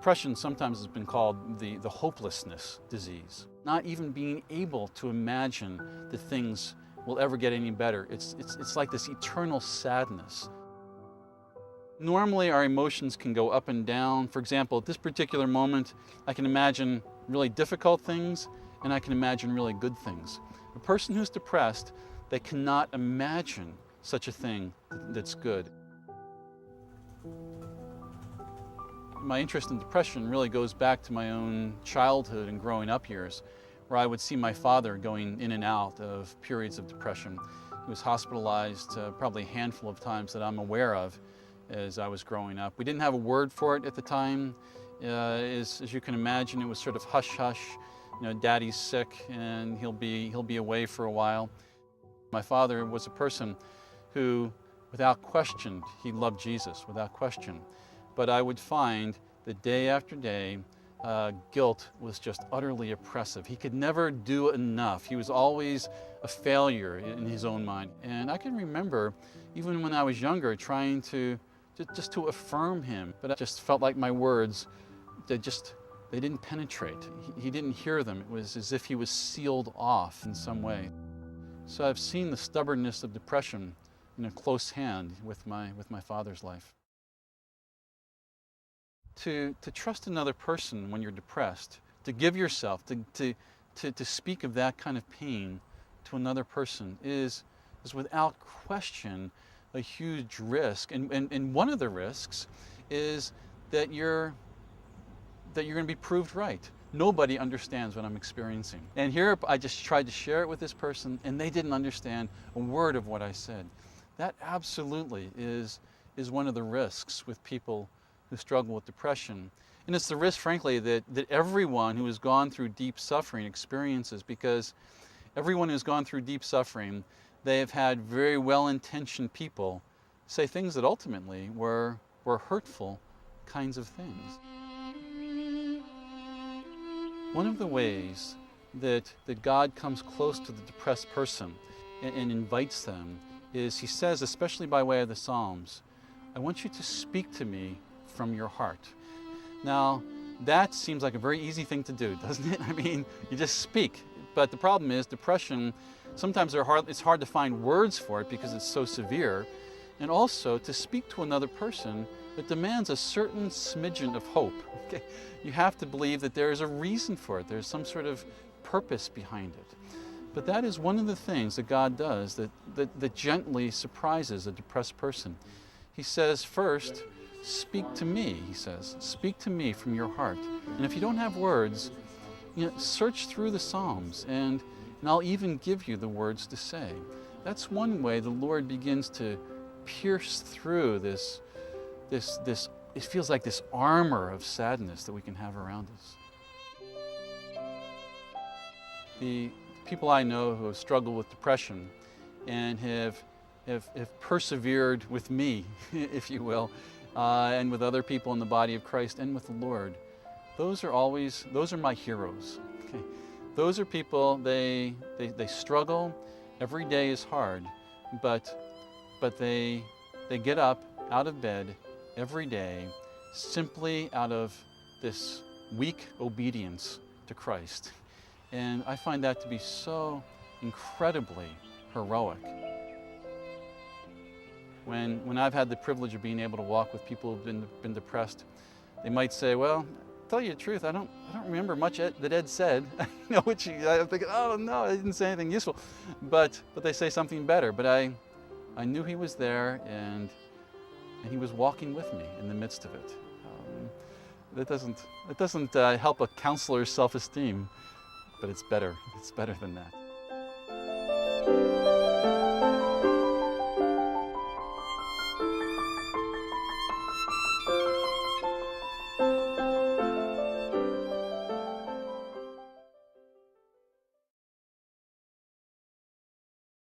Depression sometimes has been called the hopelessness disease. Not even being able to imagine that things will ever get any better. It's like this eternal sadness. Normally our emotions can go up and down. For example, at this particular moment, I can imagine really difficult things and I can imagine really good things. A person who's depressed, they cannot imagine such a thing that's good. My interest in depression really goes back to my own childhood and growing up years, where I would see my father going in and out of periods of depression. He was hospitalized probably a handful of times that I'm aware of as I was growing up. We didn't have a word for it at the time. As you can imagine, it was sort of hush-hush. You know, Daddy's sick and he'll be away for a while. My father was a person who, without question, he loved Jesus, without question. But I would find that day after day, guilt was just utterly oppressive. He could never do enough. He was always a failure in his own mind. And I can remember, even when I was younger, trying to just to affirm him, but I just felt like my words, they didn't penetrate. He didn't hear them. It was as if he was sealed off in some way. So I've seen the stubbornness of depression in a close hand with my father's life. To trust another person when you're depressed, to give yourself, to speak of that kind of pain to another person is without question a huge risk. And one of the risks is that you're going to be proved right. Nobody understands what I'm experiencing. And here I just tried to share it with this person and they didn't understand a word of what I said. That absolutely is one of the risks with people who struggle with depression. And it's the risk, frankly, that everyone who has gone through deep suffering experiences, because everyone who's gone through deep suffering, they have had very well-intentioned people say things that ultimately were hurtful kinds of things. One of the ways that God comes close to the depressed person and invites them is he says, especially by way of the Psalms, I want you to speak to me from your heart. Now, that seems like a very easy thing to do, doesn't it? I mean, you just speak. But the problem is depression, sometimes it's hard to find words for it because it's so severe. And also, to speak to another person, it demands a certain smidgen of hope. Okay? You have to believe that there is a reason for it. There's some sort of purpose behind it. But that is one of the things that God does that gently surprises a depressed person. He says, first, speak to me, he says. Speak to me from your heart. And if you don't have words, search through the Psalms and I'll even give you the words to say. That's one way the Lord begins to pierce through this, it feels like this armor of sadness that we can have around us. The people I know who have struggled with depression and have persevered with me, if you will, and with other people in the body of Christ and with the Lord, those are my heroes. Okay? Those are people, they struggle. Every day is hard, but they get up out of bed every day simply out of this weak obedience to Christ. And I find that to be so incredibly heroic. When I've had the privilege of being able to walk with people who've been depressed, they might say, well, to tell you the truth, I don't remember much that Ed said. I'm thinking, oh no, I didn't say anything useful. But they say something better. But I knew he was there and he was walking with me in the midst of it. That doesn't help a counselor's self-esteem, but it's better. It's better than that.